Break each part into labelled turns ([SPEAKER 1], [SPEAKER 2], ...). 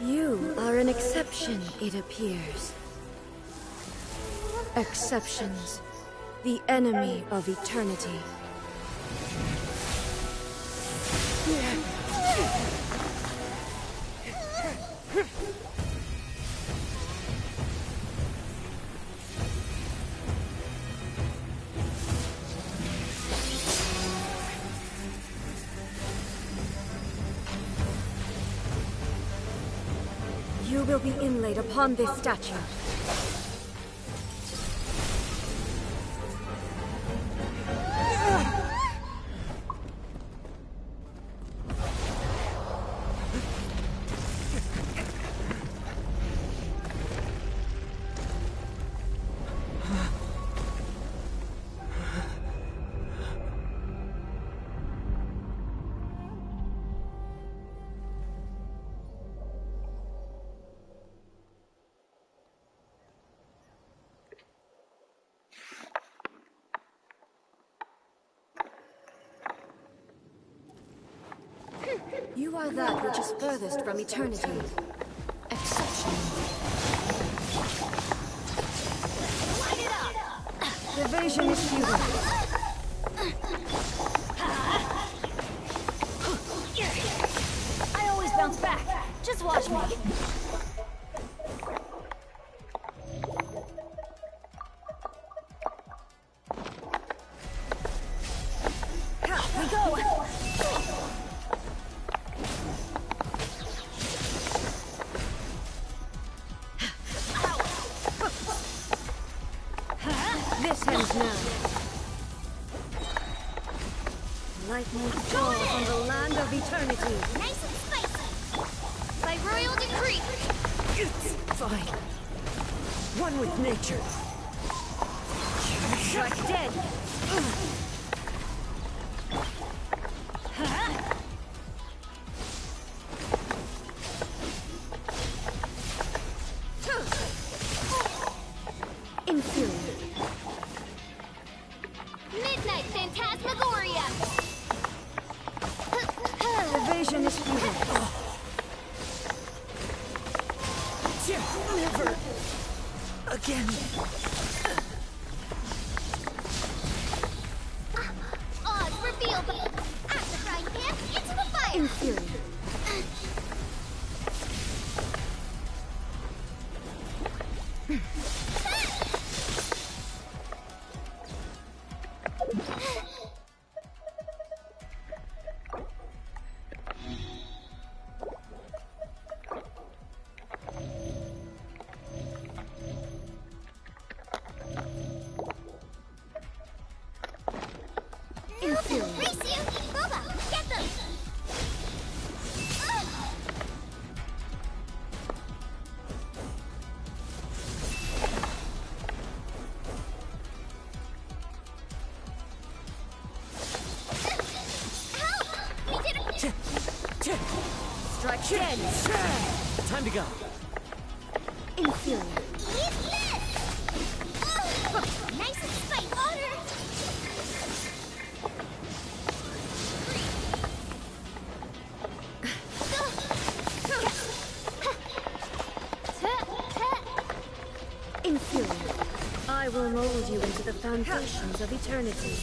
[SPEAKER 1] You are an exception, it appears. Exceptions. The enemy of eternity. You will be inlaid upon this statue. You are that which is furthest from eternity. Exception. Light it up! Evasion is futile. I always bounce back. Just watch me. We go! This ends now. Lightning falls on the land of eternity.
[SPEAKER 2] Nice and spicy. By royal decree.
[SPEAKER 1] It's fine. One with nature. Strike dead. Inferior.
[SPEAKER 2] Midnight Phantasmagoria.
[SPEAKER 1] Evasion is futile. Never again.
[SPEAKER 2] Odds revealed. At the frying pan, into the fire.
[SPEAKER 1] Inferior.
[SPEAKER 2] Race you! Boba, get them! Help! We did it!
[SPEAKER 1] Strike dead.
[SPEAKER 3] Time to go.
[SPEAKER 1] Inferior.
[SPEAKER 2] Eat this! Nice and spicy water!
[SPEAKER 1] Inferior. I will mold you into the foundations of eternity.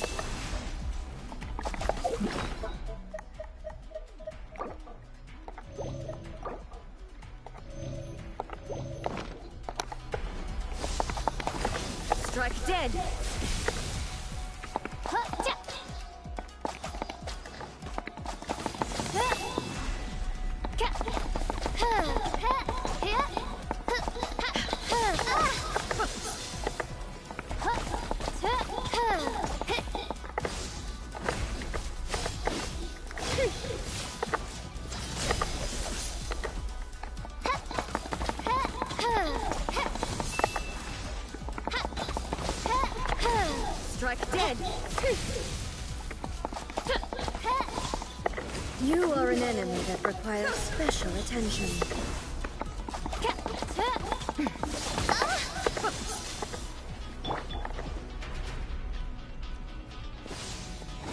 [SPEAKER 1] Strike dead. Strike dead. You are an enemy that requires special attention.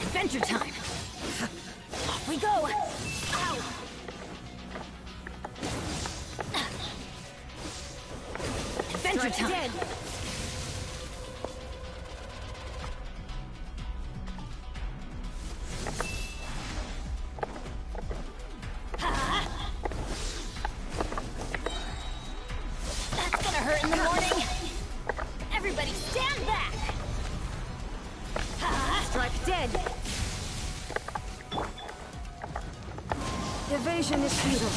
[SPEAKER 2] Adventure time! Off we go! Ow!
[SPEAKER 4] Adventure time. Dead. That's gonna hurt in the morning. Everybody stand back. Strike dead.
[SPEAKER 1] Evasion is futile.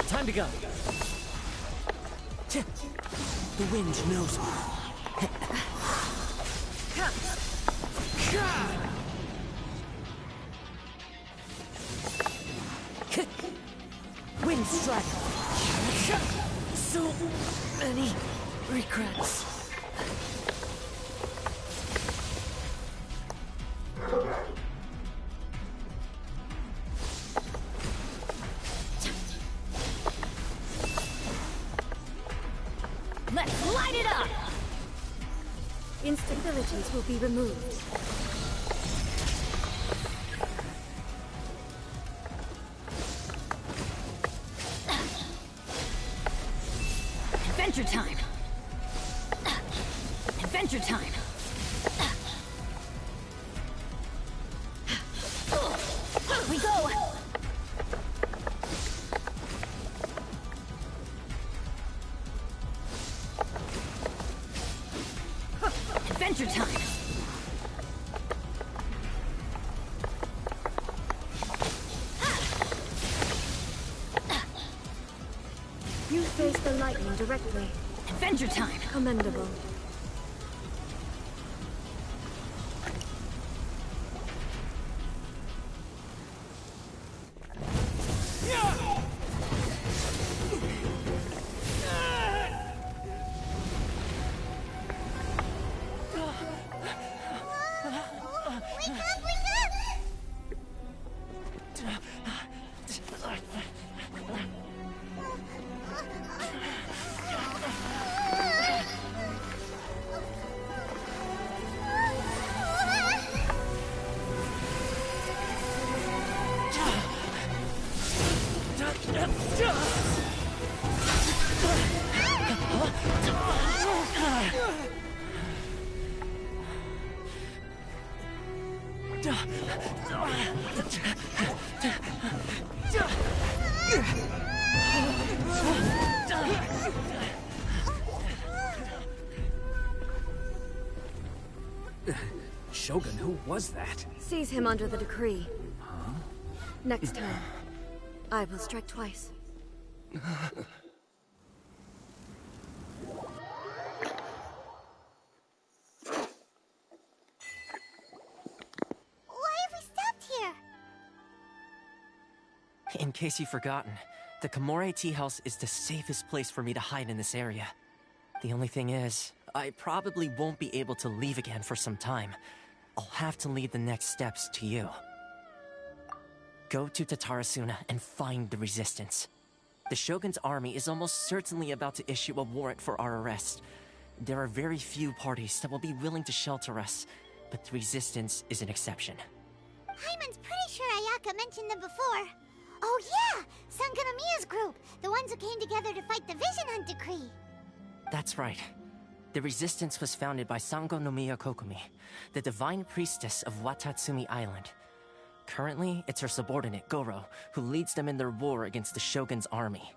[SPEAKER 3] Time to go. The wind knows me. Wind strike. So many regrets.
[SPEAKER 4] Let's light it up!
[SPEAKER 1] Instabilities will be removed.
[SPEAKER 4] Adventure time! Adventure time! We go! Adventure time!
[SPEAKER 1] You face the lightning directly.
[SPEAKER 4] Adventure time!
[SPEAKER 1] Commendable.
[SPEAKER 5] Shogun, who was that?
[SPEAKER 1] Seize him under the decree. Huh? Next time, I will strike twice.
[SPEAKER 2] Why have we stopped here?
[SPEAKER 3] In case you've forgotten, the Komore Tea House is the safest place for me to hide in this area. The only thing is, I probably won't be able to leave again for some time. I'll have to leave the next steps to you. Go to Tatarasuna and find the resistance. The Shogun's army is almost certainly about to issue a warrant for our arrest. There are very few parties that will be willing to shelter us, but the resistance is an exception.
[SPEAKER 2] Hyman's pretty sure Ayaka mentioned them before. Oh yeah! Sangonomiya's group! The ones who came together to fight the Vision Hunt Decree!
[SPEAKER 3] That's right. The resistance was founded by Sangonomiya Kokumi, the divine priestess of Watatsumi Island. Currently, it's her subordinate, Goro, who leads them in their war against the Shogun's army.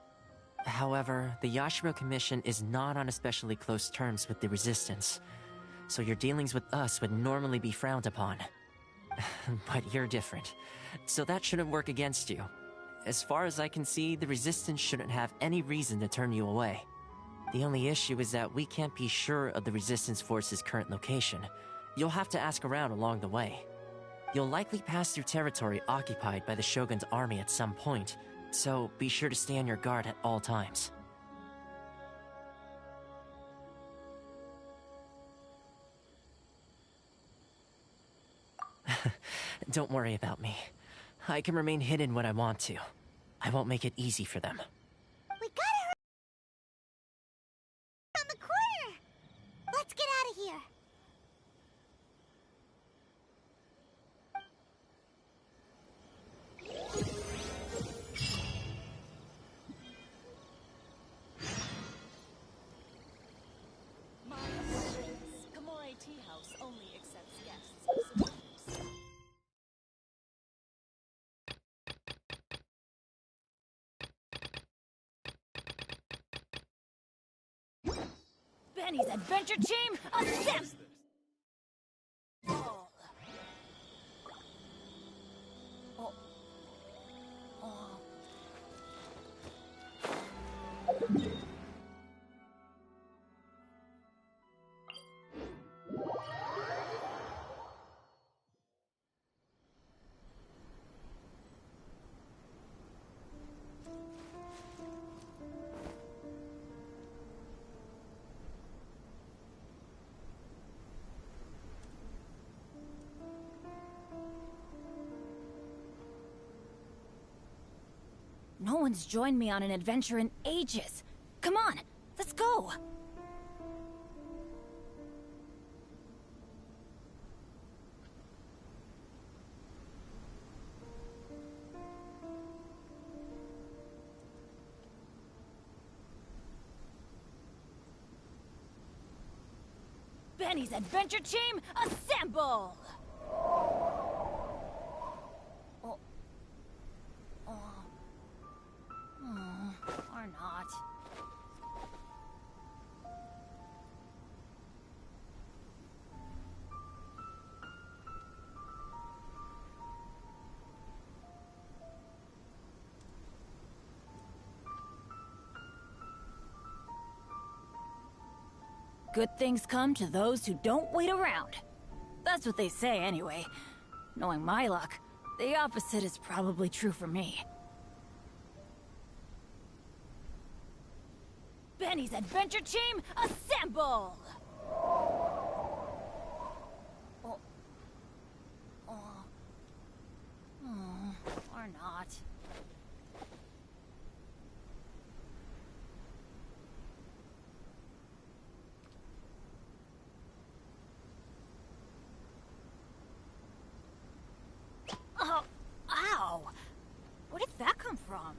[SPEAKER 3] However, the Yashiro Commission is not on especially close terms with the resistance, so your dealings with us would normally be frowned upon. But you're different, so that shouldn't work against you. As far as I can see, the resistance shouldn't have any reason to turn you away. The only issue is that we can't be sure of the Resistance Force's current location. You'll have to ask around along the way. You'll likely pass through territory occupied by the Shogun's army at some point, so be sure to stay on your guard at all times. Don't worry about me. I can remain hidden when I want to. I won't make it easy for them.
[SPEAKER 2] We gotta hurry around the corner! Let's get out of here!
[SPEAKER 4] Kamore Tea House only accepts guests. Benny's Adventure Team, assemble! Oh. Oh. No one's joined me on an adventure in ages. Come on, let's go! Benny's Adventure Team, assemble! Oh. Oh. Or not. Good things come to those who don't wait around. That's what they say anyway. Knowing my luck, the opposite is probably true for me. Benny's Adventure Team, assemble! Oh. Oh. Or not. Oh, ow! Where did that come from?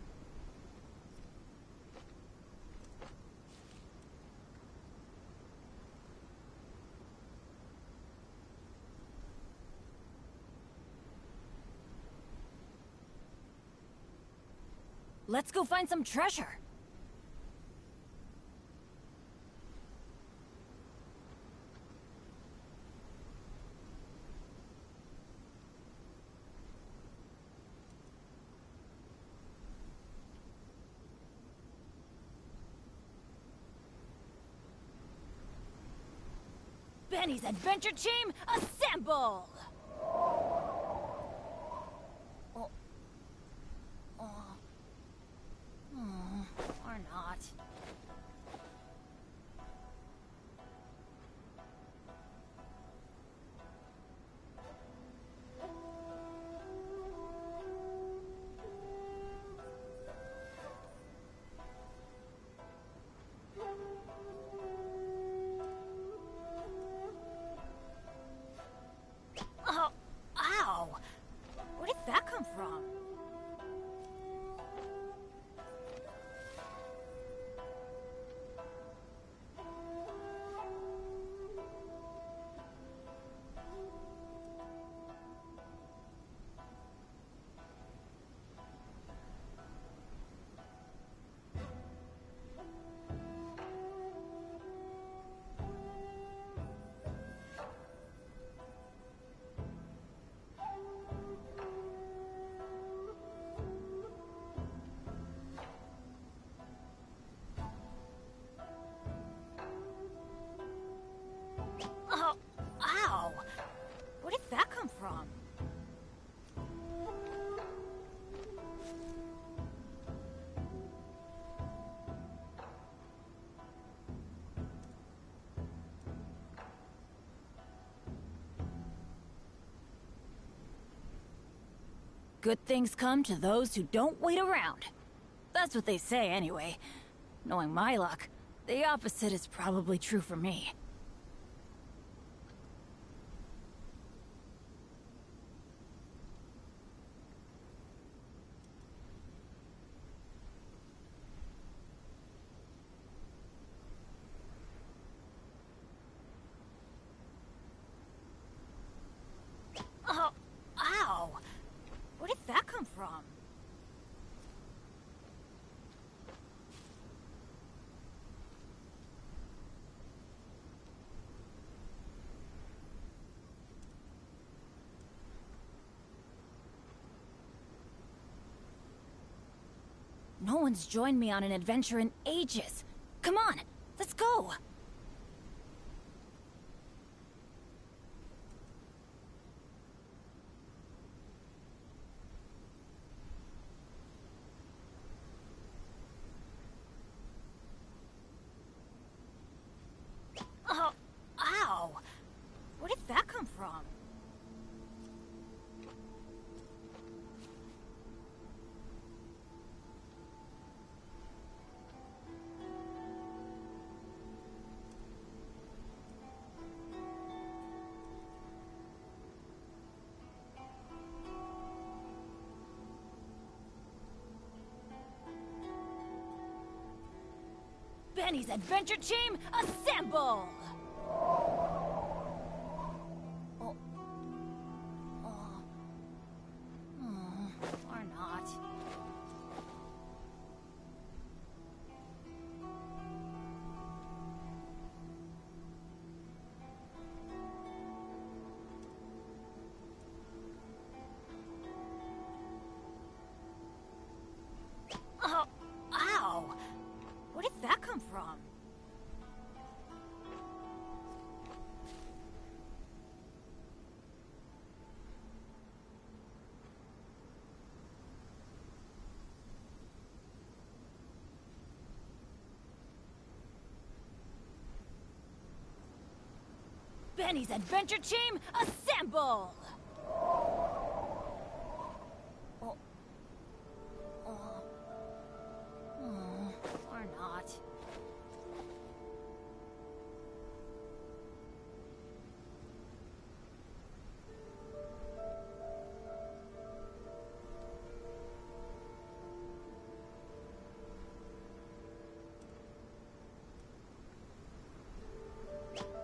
[SPEAKER 4] Let's go find some treasure. Benny's Adventure Team, assemble! Oh. Oh. Or not. Good things come to those who don't wait around. That's what they say anyway. Knowing my luck, the opposite is probably true for me. Oh, ow! Where did that come from? No one's joined me on an adventure in ages. Come on, let's go! Oh, ow! Where did that come from? Benny's adventure team, assemble! Oh. Or not. Oh, ow! Where did that come from? Benny's adventure team, assemble! Oh. Or not.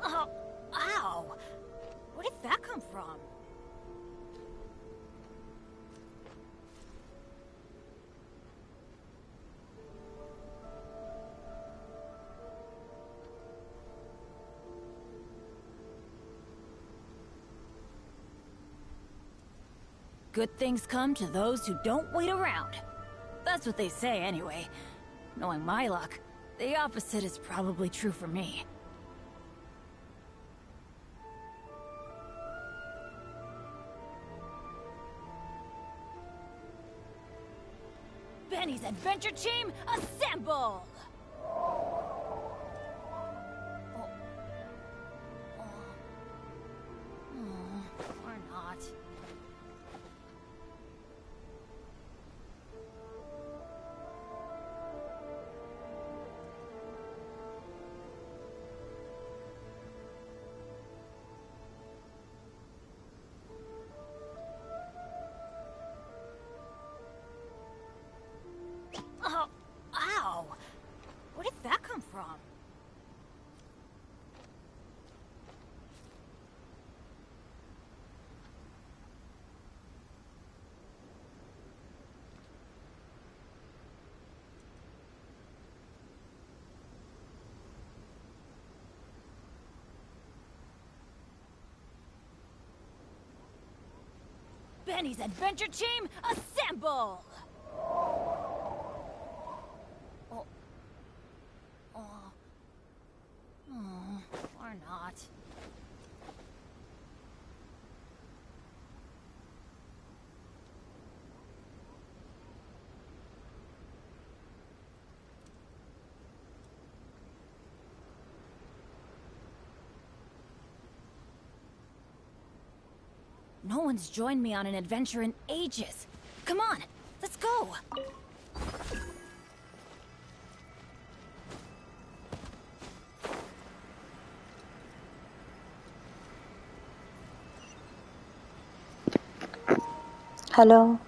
[SPEAKER 4] Oh, ow! Where did that come from? Good things come to those who don't wait around. That's what they say anyway. Knowing my luck, the opposite is probably true for me. Benny's adventure team, assemble! Or not. Oh, ow! Where did that come from? Benny's adventure team, assemble! Or not. No one's joined me on an adventure in ages. Come on, let's go!
[SPEAKER 6] Hello.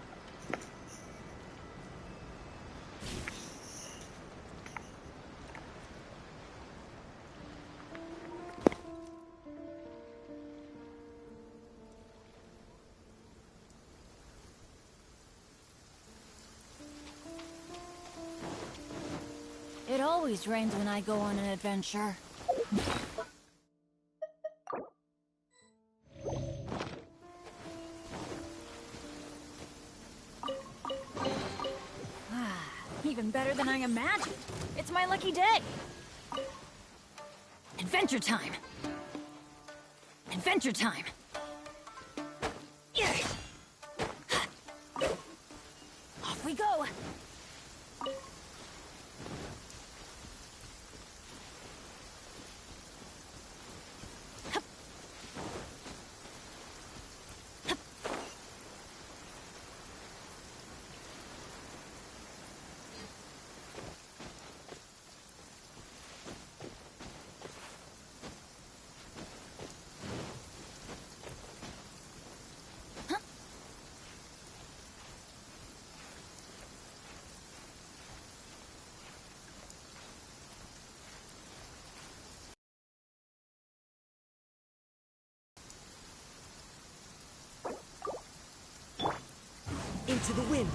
[SPEAKER 4] It always rains when I go on an adventure. Even better than I imagined. It's my lucky day. Adventure time. Adventure time. Off we go.
[SPEAKER 3] Into the wind.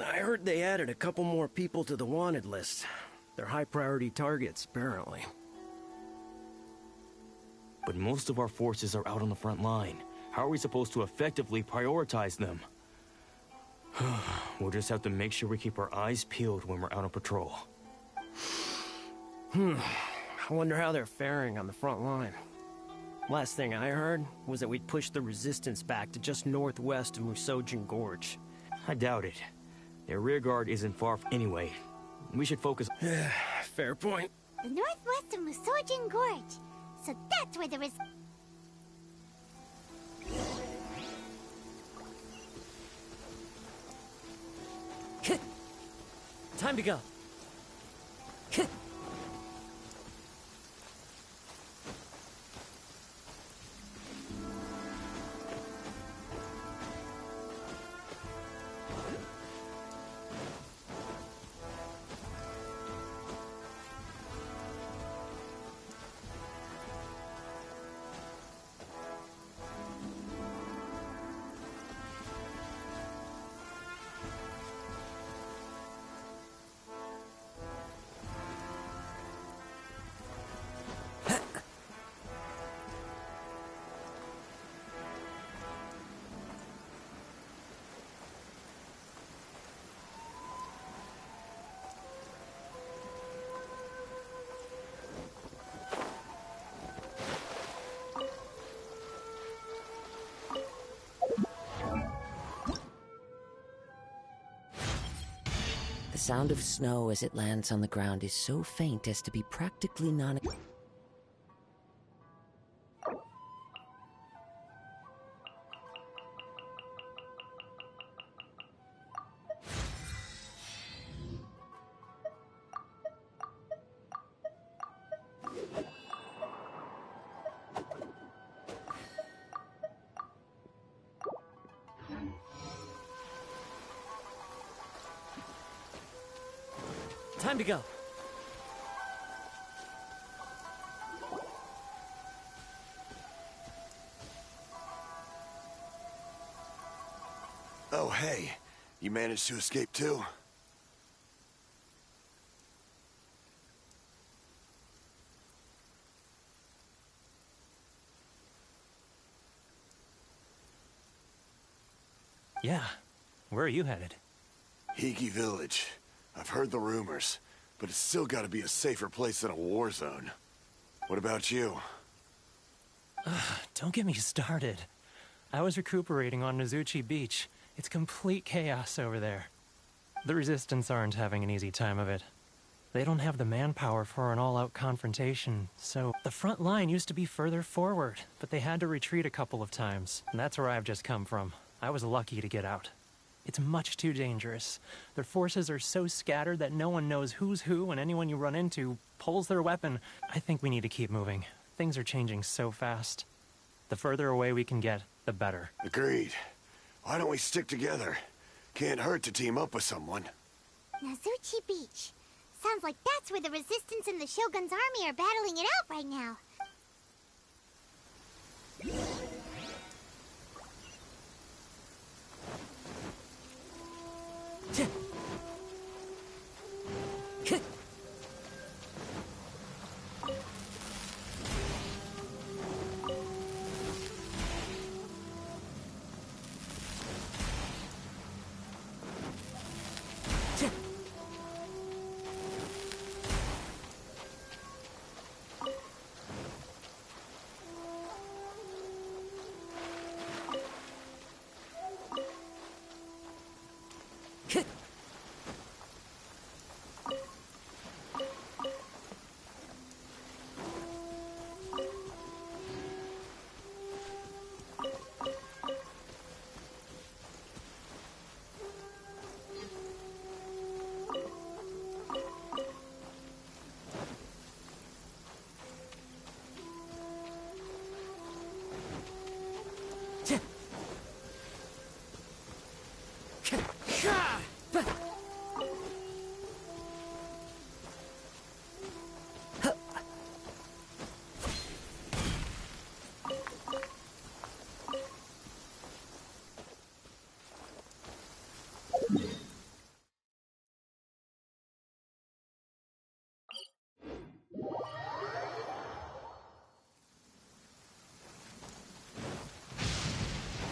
[SPEAKER 3] I heard they added a couple more people to the wanted list. They're high-priority targets, apparently.
[SPEAKER 7] But most of our forces are out on the front line. How are we supposed to effectively prioritize them? We'll just have to make sure we keep our eyes peeled when we're out on patrol.
[SPEAKER 3] I wonder how they're faring on the front line. Last thing I heard was that we'd pushed the resistance back to just northwest of Musojin Gorge.
[SPEAKER 7] I doubt it. Their rearguard isn't far anyway. We should focus...
[SPEAKER 3] Fair point.
[SPEAKER 2] The northwest of Musojin Gorge. So that's where there is...
[SPEAKER 3] Time to go.
[SPEAKER 6] sound of snow as it lands on the ground is so faint as to be practically non-
[SPEAKER 3] Time to go.
[SPEAKER 8] Oh, hey. You managed to escape too?
[SPEAKER 3] Yeah. Where are you headed?
[SPEAKER 8] Hiki Village. I've heard the rumors, but it's still gotta be a safer place than a war zone. What about you?
[SPEAKER 3] Don't get me started. I was recuperating on Nozuchi Beach. It's complete chaos over there. The Resistance aren't having an easy time of it. They don't have the manpower for an all-out confrontation, so the front line used to be further forward, but they had to retreat a couple of times, and that's where I've just come from. I was lucky to get out. It's much too dangerous. Their forces are so scattered that no one knows who's who, and anyone you run into pulls their weapon. I think we need to keep moving. Things are changing so fast. The further away we can get, the better.
[SPEAKER 8] Agreed. Why don't we stick together? Can't hurt to team up with someone.
[SPEAKER 2] Nozuchi Beach. Sounds like that's where the Resistance and the Shogun's army are battling it out right now.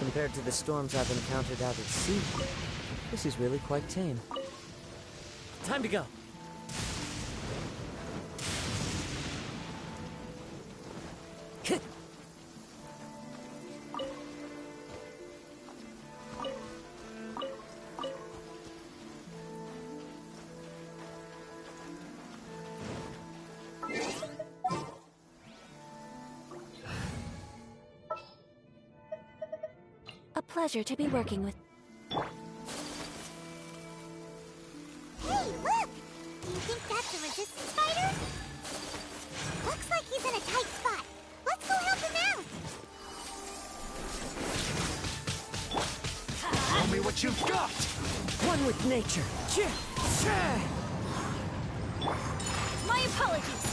[SPEAKER 6] Compared to the storms I've encountered out at sea, this is really quite tame.
[SPEAKER 3] Time to go.
[SPEAKER 1] A pleasure to be working with.
[SPEAKER 2] Hey, look! Do you think that's a Resistance fighter? Looks like he's in a tight spot. Let's go help him out!
[SPEAKER 5] Show me what you've got!
[SPEAKER 6] One with nature.
[SPEAKER 4] My apologies.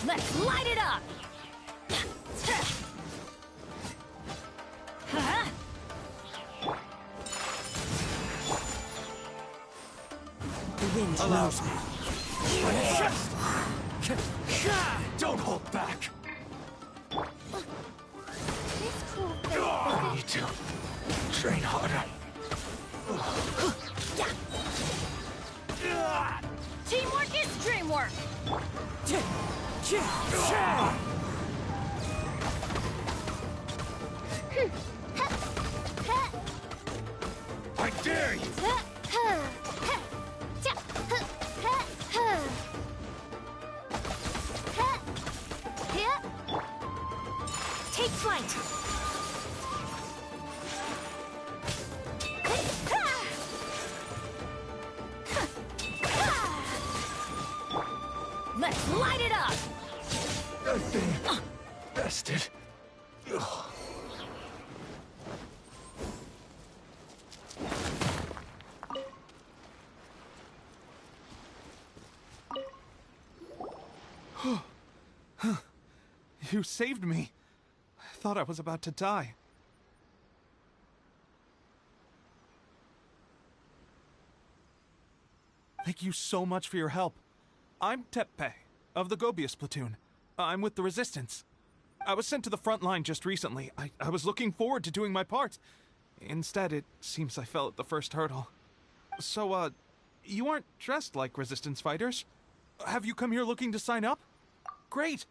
[SPEAKER 4] Let's light it up!
[SPEAKER 6] The wind
[SPEAKER 5] Allow
[SPEAKER 6] knows me.
[SPEAKER 5] Don't hold back!
[SPEAKER 2] This cool thing.
[SPEAKER 5] I need to train harder.
[SPEAKER 4] Teamwork is dreamwork!
[SPEAKER 5] I dare you!
[SPEAKER 4] Take flight! Let's light it up!
[SPEAKER 5] That thing... bested. Ugh.
[SPEAKER 9] You saved me. I thought I was about to die. Thank you so much for your help. I'm Teppe, of the Gobius platoon. I'm with the Resistance. I was sent to the front line just recently. I was looking forward to doing my part. Instead, it seems I fell at the first hurdle. So, you aren't dressed like Resistance fighters? Have you come here looking to sign up? Great!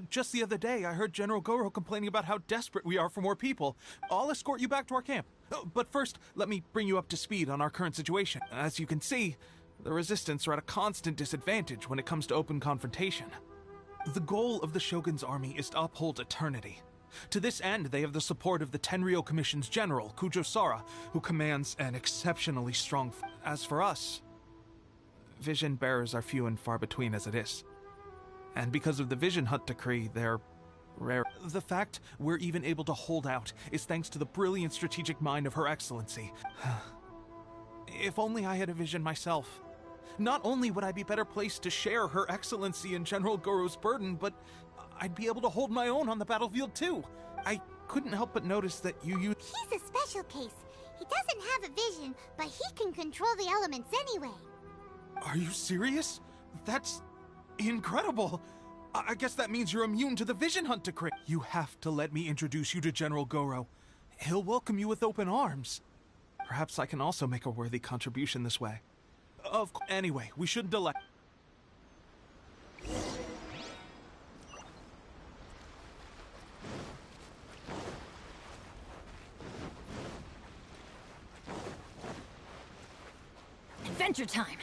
[SPEAKER 9] Just the other day, I heard General Goro complaining about how desperate we are for more people. I'll escort you back to our camp. But first, let me bring you up to speed on our current situation. As you can see, the Resistance are at a constant disadvantage when it comes to open confrontation. The goal of the Shogun's army is to uphold eternity. To this end, they have the support of the Tenryou Commission's general, Kujo-Sara, who commands an exceptionally strong... As for us, vision bearers are few and far between as it is. And because of the Vision Hunt decree, they're rare. The fact we're even able to hold out is thanks to the brilliant strategic mind of Her Excellency. If only I had a vision myself. Not only would I be better placed to share Her Excellency and General Goro's burden, but I'd be able to hold my own on the battlefield too. I couldn't help but notice that you use...
[SPEAKER 2] He's a special case. He doesn't have a vision, but he can control the elements anyway.
[SPEAKER 9] Are you serious? That's... incredible! I guess that means you're immune to the Vision Hunt decree. You have to let me introduce you to General Goro. He'll welcome you with open arms. Perhaps I can also make a worthy contribution this way. Anyway, we shouldn't delay.
[SPEAKER 4] Adventure time!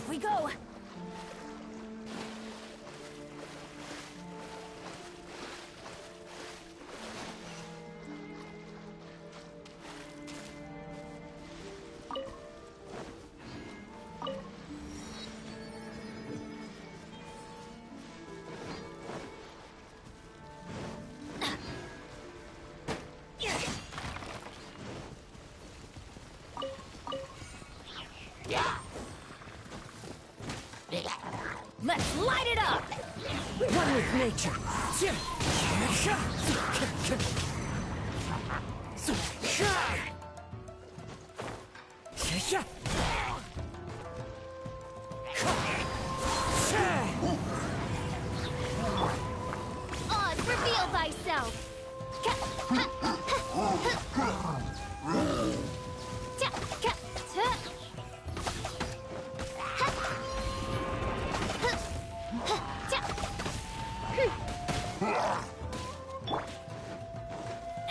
[SPEAKER 4] We go! Let's light it up!
[SPEAKER 6] One with nature.
[SPEAKER 2] Aw, Heal thyself!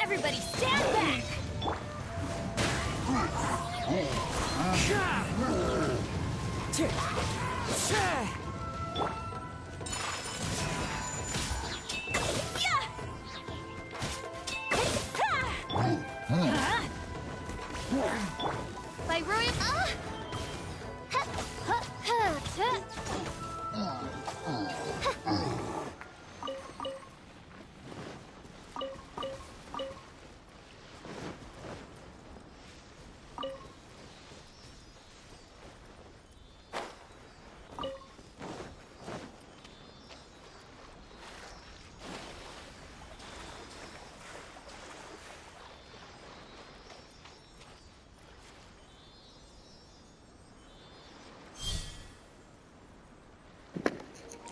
[SPEAKER 4] Everybody stand back!
[SPEAKER 2] By ruin.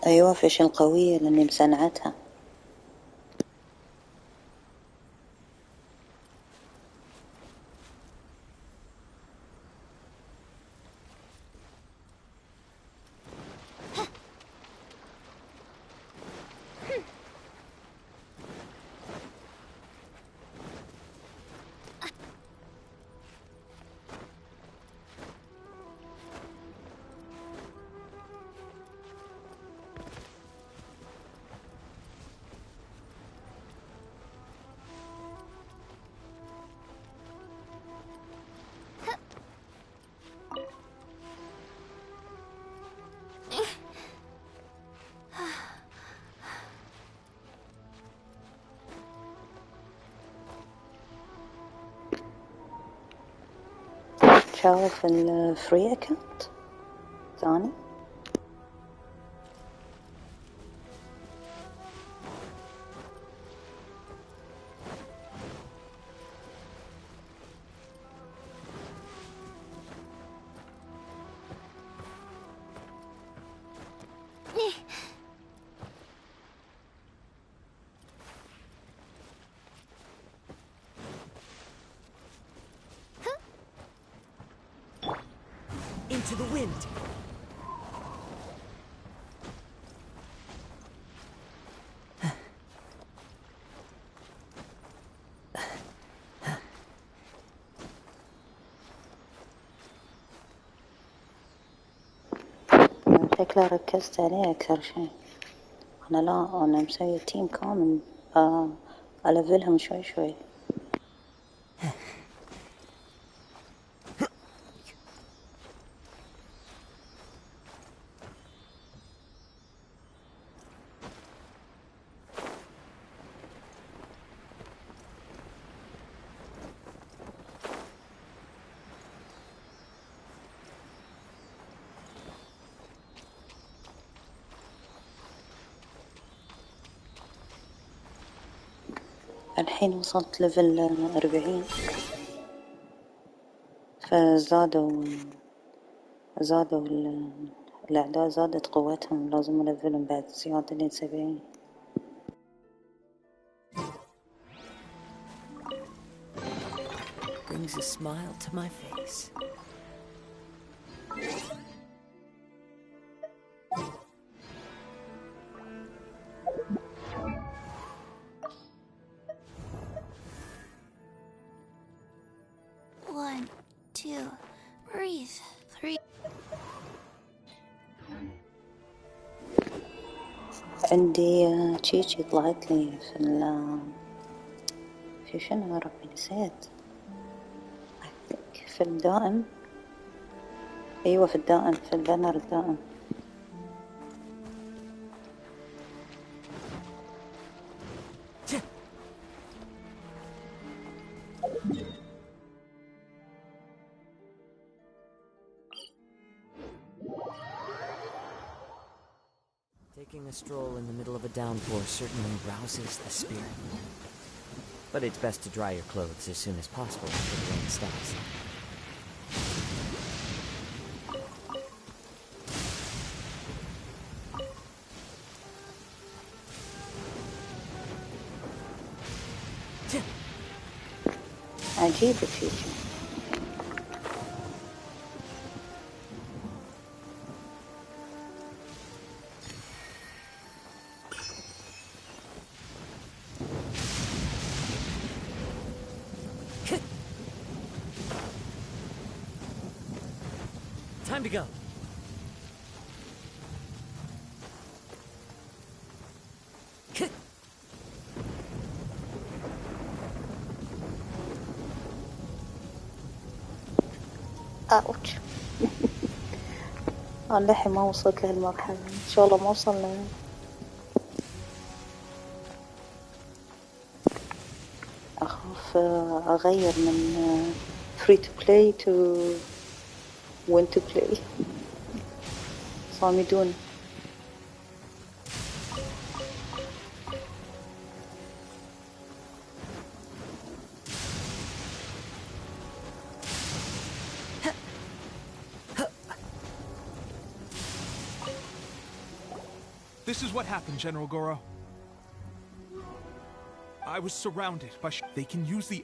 [SPEAKER 10] أيوة فيش القوية لأني مصنعتها. شايف الفري أكاونت ثاني.
[SPEAKER 6] Into the wind.
[SPEAKER 10] شكله ركزت عليه أكثر شيء. أنا مسوي تيم كامل ألفلهم شوي شوي. الحين وصلت ليفل 40 فزادوا الأعداء زادت قوتهم، لازم ألفلهم بعد زيادة لين 70.
[SPEAKER 6] Brings a smile to my face.
[SPEAKER 2] One, two, breathe. Three.
[SPEAKER 10] عندي تشيتشي طلعت لي في شنو يا ربي نسيت. في الدائم. أيوة في الدائم، في البانر الدائم.
[SPEAKER 6] Taking a stroll in the middle of a downpour certainly rouses the spirit. But it's best to dry your clothes as soon as possible before the rain stops.
[SPEAKER 10] عجيب الفيوتشر.
[SPEAKER 6] Time to go.
[SPEAKER 10] اوتش. انا للحين ما وصلت لهالمرحلة، ان شاء الله ما وصلنا. اخاف اغير من free to play to win to play. صامدون.
[SPEAKER 9] This is what happened, General Goro. I was surrounded by they can use the...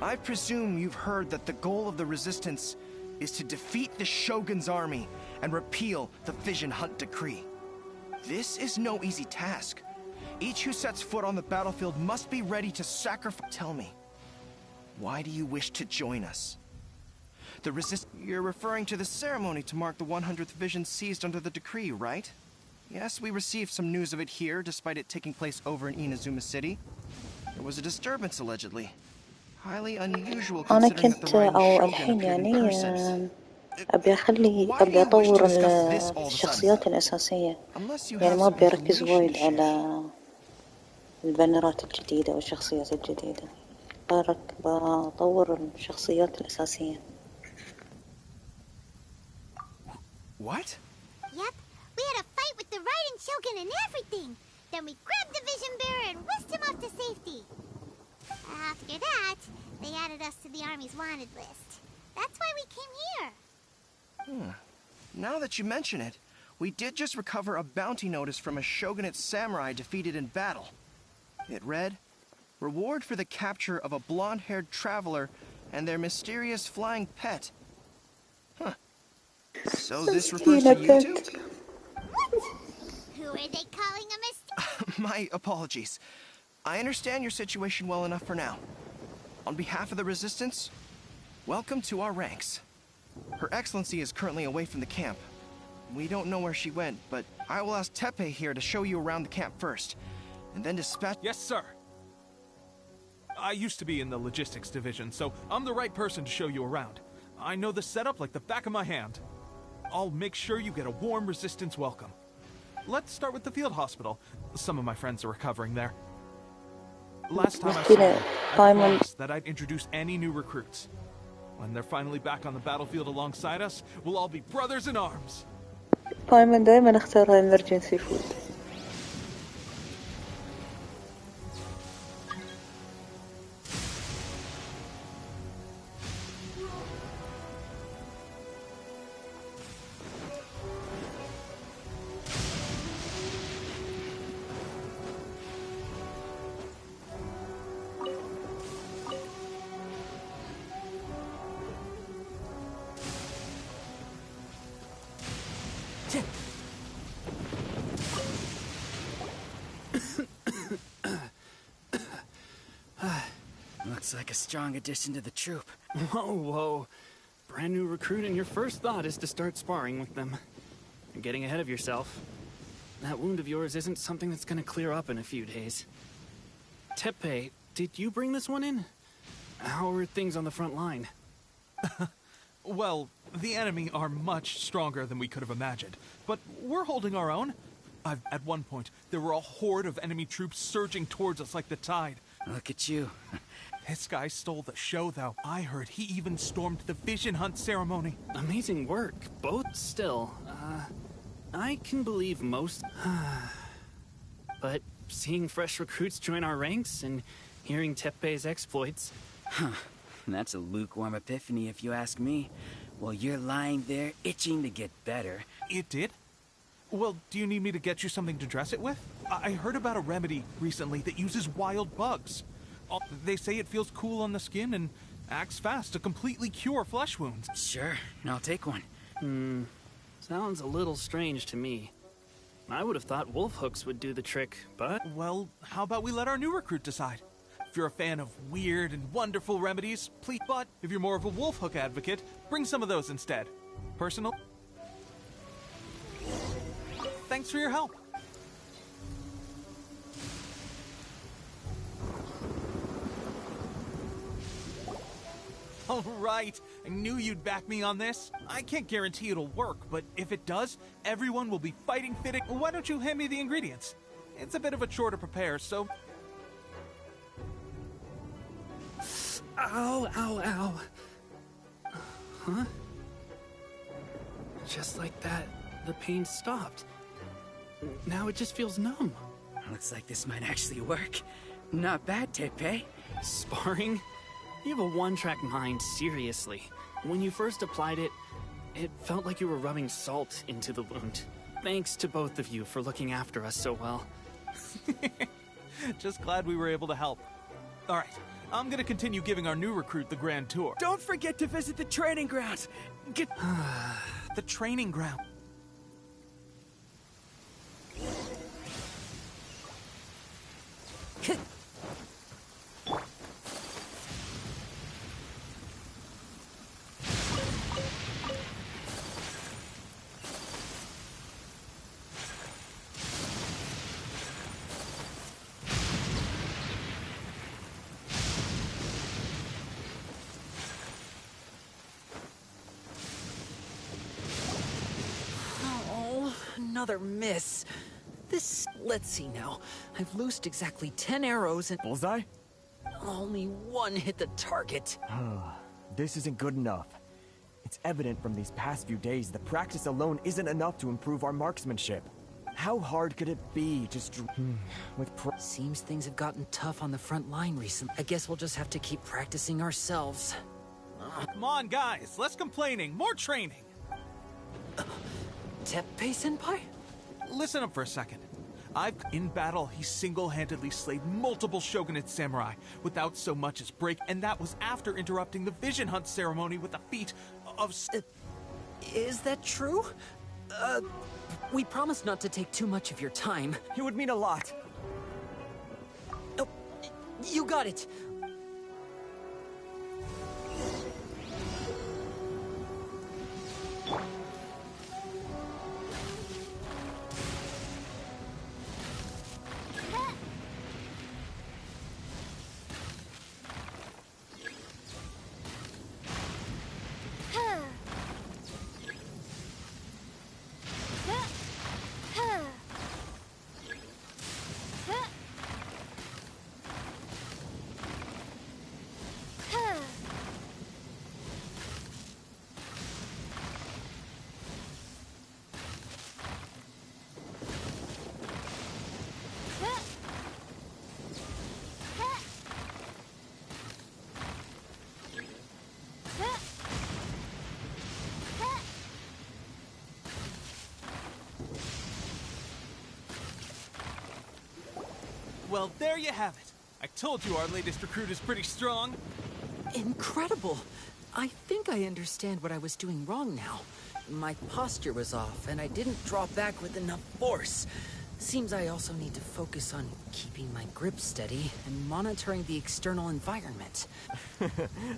[SPEAKER 11] I presume you've heard that the goal of the Resistance is to defeat the Shogun's army and repeal the Vision Hunt Decree. This is no easy task. Each who sets foot on the battlefield must be ready to sacrifice. Tell me, why do you wish to join us? The You're referring to the ceremony to mark the 100th Vision seized under the decree, right? Yes, we received some news of it here, despite it taking place over in Inazuma City. There was a disturbance, allegedly. Highly unusual
[SPEAKER 10] أنا
[SPEAKER 11] considering that
[SPEAKER 10] كنت
[SPEAKER 11] the Rhine
[SPEAKER 10] أو
[SPEAKER 11] Shogun
[SPEAKER 10] الحين
[SPEAKER 11] appeared in
[SPEAKER 10] يعني
[SPEAKER 11] person.
[SPEAKER 10] أبي أطور
[SPEAKER 11] all of a
[SPEAKER 10] الشخصيات
[SPEAKER 11] sudden?
[SPEAKER 10] الأساسية،
[SPEAKER 11] Unless you
[SPEAKER 10] يعني
[SPEAKER 11] have
[SPEAKER 10] ما
[SPEAKER 11] some
[SPEAKER 10] أبي أركز
[SPEAKER 11] information to
[SPEAKER 10] وايد
[SPEAKER 11] share.
[SPEAKER 10] على البنرات الجديدة والشخصيات الجديدة. بطور الشخصيات الأساسية.
[SPEAKER 11] What?
[SPEAKER 2] Yep, we had a fight with the Raiden Shogun and everything. Then we grabbed the Vision Bearer and whisked him off to safety. After that, they added us to the Army's wanted list. That's why we came here.
[SPEAKER 11] Now that you mention it, we did just recover a bounty notice from a Shogunate samurai defeated in battle. It read, "Reward for the capture of a blonde-haired traveler and their mysterious flying pet." Huh. So this refers to you two?
[SPEAKER 2] Who are they calling a mistake?
[SPEAKER 11] My apologies. I understand your situation well enough for now. On behalf of the Resistance, welcome to our ranks. Her Excellency is currently away from the camp. We don't know where she went, but I will ask Teppei here to show you around the camp first, and then dispatch...
[SPEAKER 9] Yes, sir. I used to be in the logistics division, so I'm the right person to show you around. I know the setup like the back of my hand. I'll make sure you get a warm Resistance welcome. Let's start with the field hospital. Some of my friends are recovering there. Last time I saw you, I promised that I'd introduce any new recruits. When they're finally back on the battlefield alongside us, we'll all be brothers in arms.
[SPEAKER 10] بايمن دايما اختار emergency food.
[SPEAKER 12] Looks like a strong addition to the troop. Whoa, whoa. Brand new recruit and your first thought is to start sparring with them. You're getting ahead of yourself. That wound of yours isn't something that's gonna clear up in a few days. Teppei, did you bring this one in? How are things on the front line?
[SPEAKER 9] Well, the enemy are much stronger than we could have imagined, but we're holding our own. At one point, there were a horde of enemy troops surging towards us like the tide.
[SPEAKER 12] Look at you.
[SPEAKER 9] This guy stole the show, though. I heard he even stormed the Vision Hunt ceremony.
[SPEAKER 12] Amazing work, both still. I can believe most... But seeing fresh recruits join our ranks and hearing Teppei's exploits...
[SPEAKER 13] That's a lukewarm epiphany if you ask me. Well, you're lying there itching to get better.
[SPEAKER 9] It did? Well, do you need me to get you something to dress it with? I heard about a remedy recently that uses wild bugs. They say it feels cool on the skin and acts fast to completely cure flesh wounds.
[SPEAKER 13] Sure, I'll take one.
[SPEAKER 12] Sounds a little strange to me. I would have thought wolf hooks would do the trick, but...
[SPEAKER 9] Well, how about we let our new recruit decide? If you're a fan of weird and wonderful remedies, please, but if you're more of a wolf hook advocate, bring some of those instead. Personal? Thanks for your help. All right, I knew you'd back me on this. I can't guarantee it'll work, but if it does, everyone will be fighting fit. Why don't you hand me the ingredients? It's a bit of a chore to prepare, so...
[SPEAKER 12] Ow, ow, ow. Huh? Just like that, the pain stopped. Now it just feels numb.
[SPEAKER 13] Looks like this might actually work. Not bad, Tepe.
[SPEAKER 12] Sparring? You have a one-track mind, seriously. When you first applied it, it felt like you were rubbing salt into the wound. Thanks to both of you for looking after us so well.
[SPEAKER 9] Just glad we were able to help. All right, I'm gonna continue giving our new recruit the grand tour.
[SPEAKER 13] Don't forget to visit the training grounds. Get...
[SPEAKER 9] The training ground.
[SPEAKER 6] Another miss. Let's see now. I've loosed exactly 10 arrows and...
[SPEAKER 14] Bullseye?
[SPEAKER 6] Only one hit the target.
[SPEAKER 14] This isn't good enough. It's evident from these past few days that practice alone isn't enough to improve our marksmanship. How hard could it be just
[SPEAKER 6] Seems things have gotten tough on the front line recently. I guess we'll just have to keep practicing ourselves.
[SPEAKER 9] Come on, guys. Less complaining. More training.
[SPEAKER 6] Teppei-senpai?
[SPEAKER 9] Listen up for a second. In battle, he single-handedly slayed multiple shogunate samurai without so much as break, and that was after interrupting the vision hunt ceremony with a feat of...
[SPEAKER 6] Is that true? We promised not to take too much of your time.
[SPEAKER 14] It would mean a lot.
[SPEAKER 6] Oh, you got it.
[SPEAKER 9] Well, there you have it. I told you our latest recruit is pretty strong.
[SPEAKER 6] Incredible. I think I understand what I was doing wrong now. My posture was off, and I didn't draw back with enough force. Seems I also need to focus on keeping my grip steady and monitoring the external environment.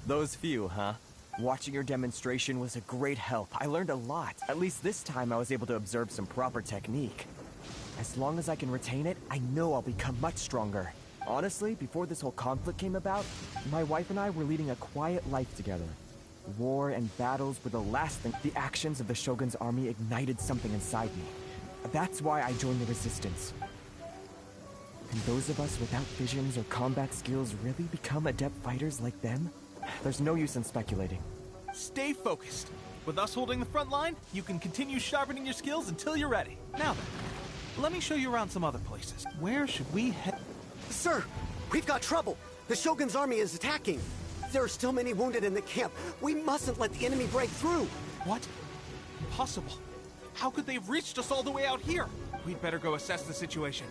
[SPEAKER 14] Those few, huh? Watching your demonstration was a great help. I learned a lot. At least this time I was able to observe some proper technique. As long as I can retain it, I know I'll become much stronger. Honestly, before this whole conflict came about, my wife and I were leading a quiet life together. War and battles were the last thing. The actions of the Shogun's army ignited something inside me. That's why I joined the Resistance. Can those of us without visions or combat skills really become adept fighters like them? There's no use in speculating.
[SPEAKER 9] Stay focused. With us holding the front line, you can continue sharpening your skills until you're ready. Now then, let me show you around some other places. Where should we head?
[SPEAKER 15] Sir, we've got trouble. The Shogun's army is attacking. There are still many wounded in the camp. We mustn't let the enemy break through.
[SPEAKER 9] What? Impossible. How could they have reached us all the way out here? We'd better go assess the situation.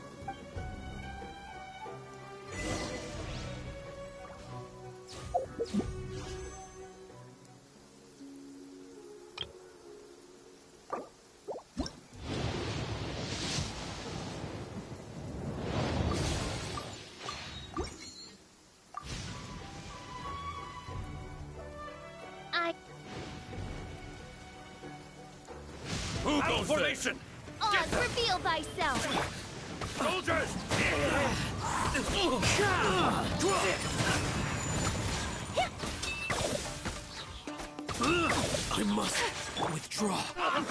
[SPEAKER 5] Formation!
[SPEAKER 2] Oz, reveal thyself!
[SPEAKER 5] Soldiers!
[SPEAKER 14] I must withdraw.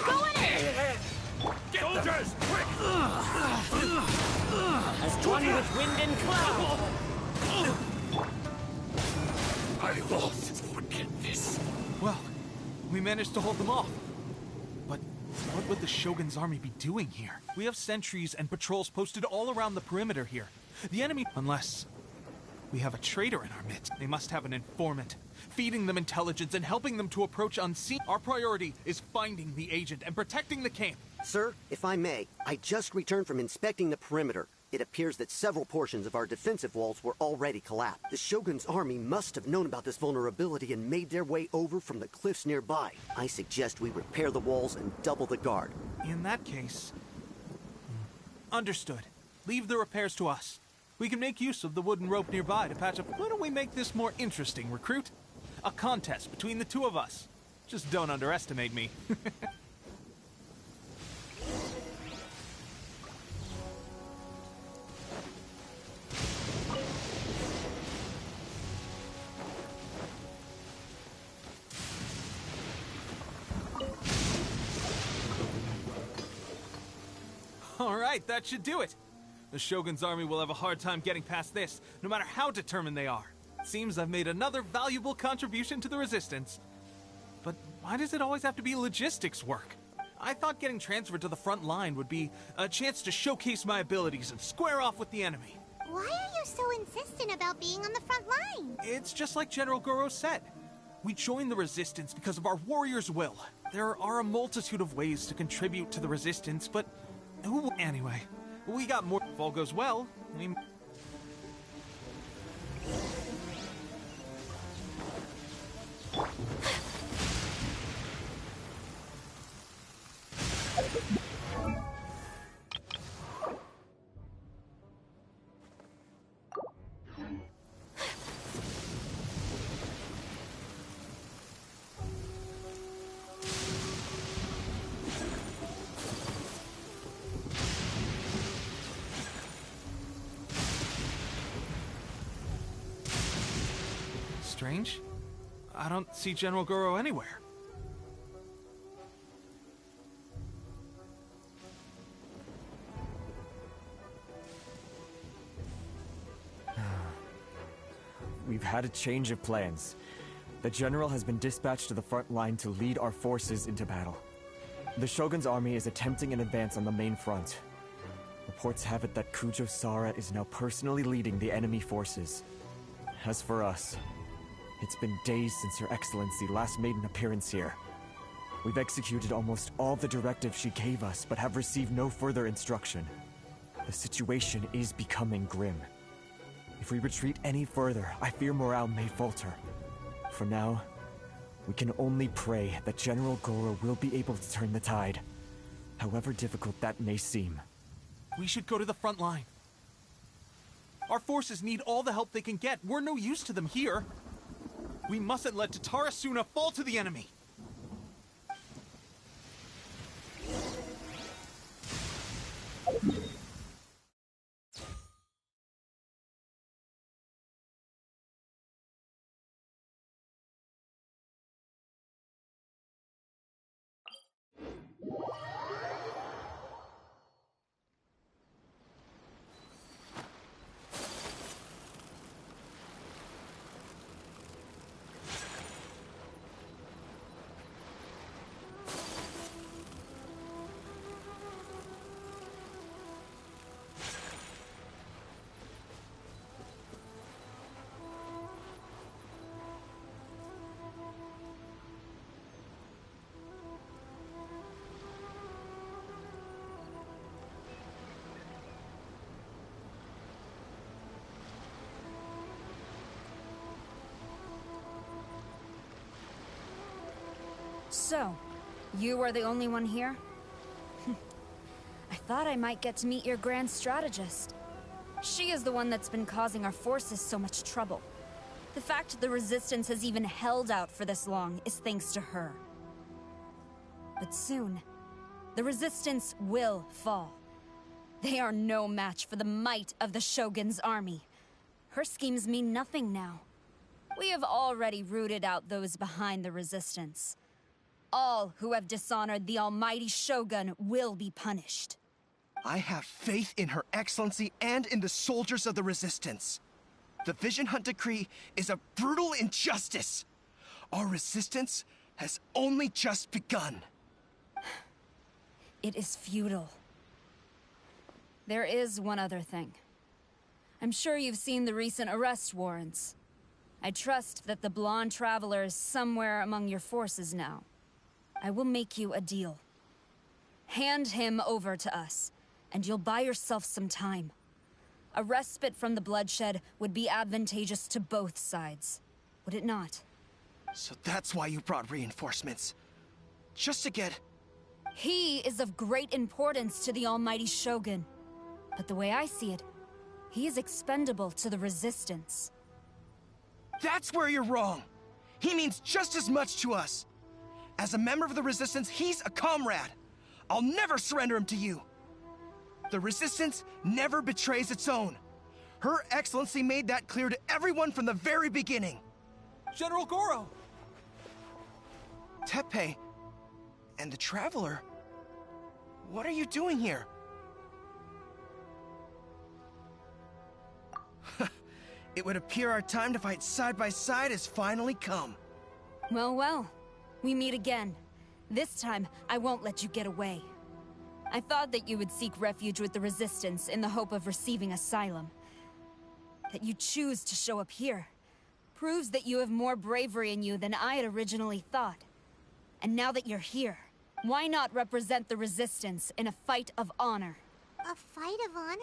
[SPEAKER 2] Going in!
[SPEAKER 5] Soldiers, quick!
[SPEAKER 3] As one with wind and cloud!
[SPEAKER 5] I lost. Forget this.
[SPEAKER 9] Well, we managed to hold them off. But what would the Shogun's army be doing here? We have sentries and patrols posted all around the perimeter here. The enemy, unless we have a traitor in our midst. They must have an informant, feeding them intelligence and helping them to approach unseen. Our priority is finding the agent and protecting the camp.
[SPEAKER 15] Sir, if I may, I just returned from inspecting the perimeter. It appears that several portions of our defensive walls were already collapsed. The Shogun's army must have known about this vulnerability and made their way over from the cliffs nearby. I suggest we repair the walls and double the guard.
[SPEAKER 9] In that case... Understood. Leave the repairs to us. We can make use of the wooden rope nearby to patch up. Why don't we make this more interesting, recruit? A contest between the two of us. Just don't underestimate me. All right, that should do it. The Shogun's army will have a hard time getting past this, no matter how determined they are. Seems I've made another valuable contribution to the Resistance. But why does it always have to be logistics work? I thought getting transferred to the front line would be a chance to showcase my abilities and square off with the enemy.
[SPEAKER 2] Why are you so insistent about being on the front line?
[SPEAKER 9] It's just like General Goro said. We joined the Resistance because of our warrior's will. There are a multitude of ways to contribute to the Resistance, but... Anyway, we got more. If all goes well, we... Strange. I don't see General Goro anywhere.
[SPEAKER 14] We've had a change of plans. The General has been dispatched to the front line to lead our forces into battle. The Shogun's army is attempting an advance on the main front. Reports have it that Kujo Sara is now personally leading the enemy forces. As for us, it's been days since Her Excellency last made an appearance here. We've executed almost all the directives she gave us, but have received no further instruction. The situation is becoming grim. If we retreat any further, I fear morale may falter. For now, we can only pray that General Goro will be able to turn the tide, however difficult that may seem.
[SPEAKER 9] We should go to the front line. Our forces need all the help they can get. We're no use to them here. We mustn't let Tatarasuna fall to the enemy.
[SPEAKER 4] So, you are the only one here? I thought I might get to meet your grand strategist. She is the one that's been causing our forces so much trouble. The fact the Resistance has even held out for this long is thanks to her. But soon, the Resistance will fall. They are no match for the might of the Shogun's army. Her schemes mean nothing now. We have already rooted out those behind the Resistance. All who have dishonored the almighty Shogun will be punished.
[SPEAKER 11] I have faith in Her Excellency and in the soldiers of the Resistance. The Vision Hunt Decree is a brutal injustice. Our resistance has only just begun.
[SPEAKER 4] It is futile. There is one other thing. I'm sure you've seen the recent arrest warrants. I trust that the blonde traveler is somewhere among your forces now. I will make you a deal. Hand him over to us, and you'll buy yourself some time. A respite from the bloodshed would be advantageous to both sides, would it not?
[SPEAKER 11] So that's why you brought reinforcements. Just to get...
[SPEAKER 4] He is of great importance to the almighty Shogun. But the way I see it, he is expendable to the Resistance.
[SPEAKER 11] That's where you're wrong. He means just as much to us. As a member of the Resistance, he's a comrade. I'll never surrender him to you. The Resistance never betrays its own. Her Excellency made that clear to everyone from the very beginning.
[SPEAKER 9] General Goro!
[SPEAKER 11] Teppei and the Traveler, what are you doing here? It would appear our time to fight side by side has finally come.
[SPEAKER 4] Well, well. We meet again. This time, I won't let you get away. I thought that you would seek refuge with the Resistance in the hope of receiving asylum. That you choose to show up here proves that you have more bravery in you than I had originally thought. And now that you're here, why not represent the Resistance in a fight of honor?
[SPEAKER 2] A fight of honor?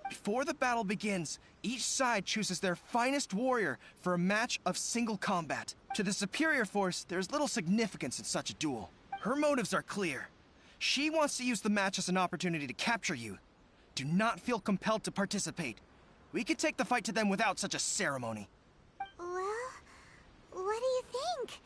[SPEAKER 11] Before the battle begins, each side chooses their finest warrior for a match of single combat. To the superior force, there's little significance in such a duel. Her motives are clear. She wants to use the match as an opportunity to capture you. Do not feel compelled to participate. We could take the fight to them without such a ceremony.
[SPEAKER 2] Well, what do you think?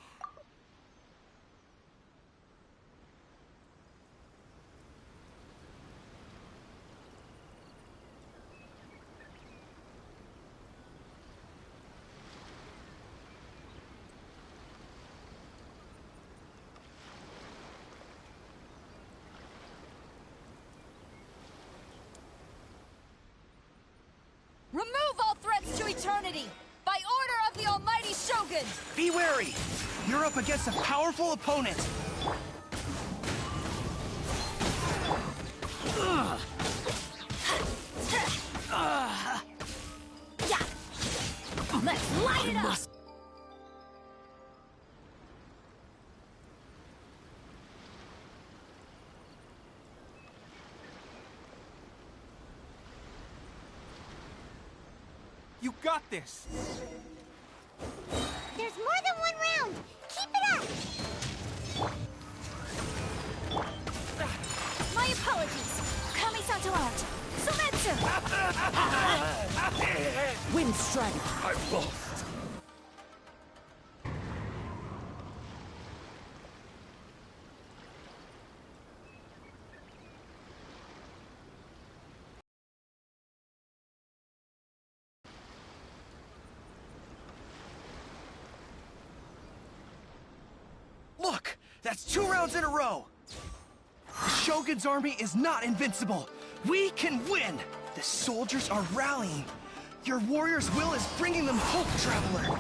[SPEAKER 4] Remove all threats to eternity! By order of the almighty Shogun!
[SPEAKER 11] Be wary! You're up against a powerful opponent!
[SPEAKER 4] Let's light it up!
[SPEAKER 9] You got this!
[SPEAKER 2] There's more than one round! Keep it up!
[SPEAKER 4] My apologies! Kami-sato out! Sumetsu!
[SPEAKER 14] Wind strike!
[SPEAKER 5] I've lost.
[SPEAKER 11] Look! That's 2 rounds in a row! The Shogun's army is not invincible! We can win! The soldiers are rallying! Your warrior's will is bringing them hope, Traveler!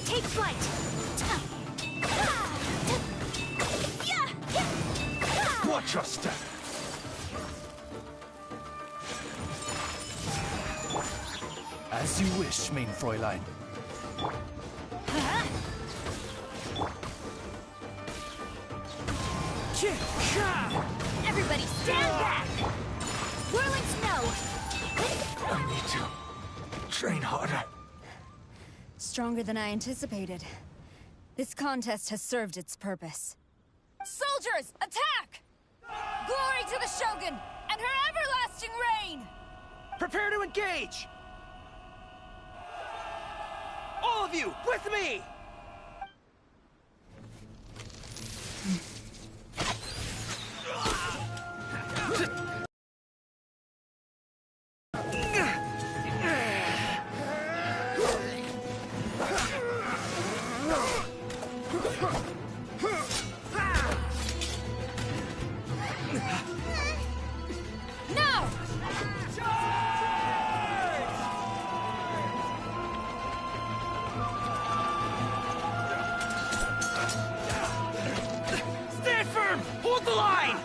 [SPEAKER 4] Take flight!
[SPEAKER 5] Watch your step! As you wish, mein Fräulein.
[SPEAKER 4] Everybody stand back! Whirling snow!
[SPEAKER 5] I need to train harder.
[SPEAKER 4] Stronger than I anticipated. This contest has served its purpose. Soldiers, attack! Glory to the Shogun and her everlasting reign!
[SPEAKER 11] Prepare to engage!
[SPEAKER 6] All of you, with me!
[SPEAKER 4] No!
[SPEAKER 6] Stand firm! Hold the line!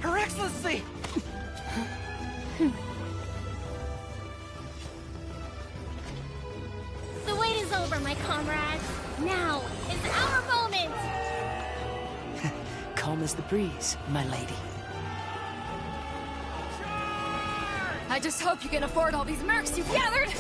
[SPEAKER 6] Her Excellency!
[SPEAKER 2] The wait is over, my comrades. Now is our moment!
[SPEAKER 16] Calm as the breeze, my lady.
[SPEAKER 4] I just hope you can afford all these mercs you've gathered!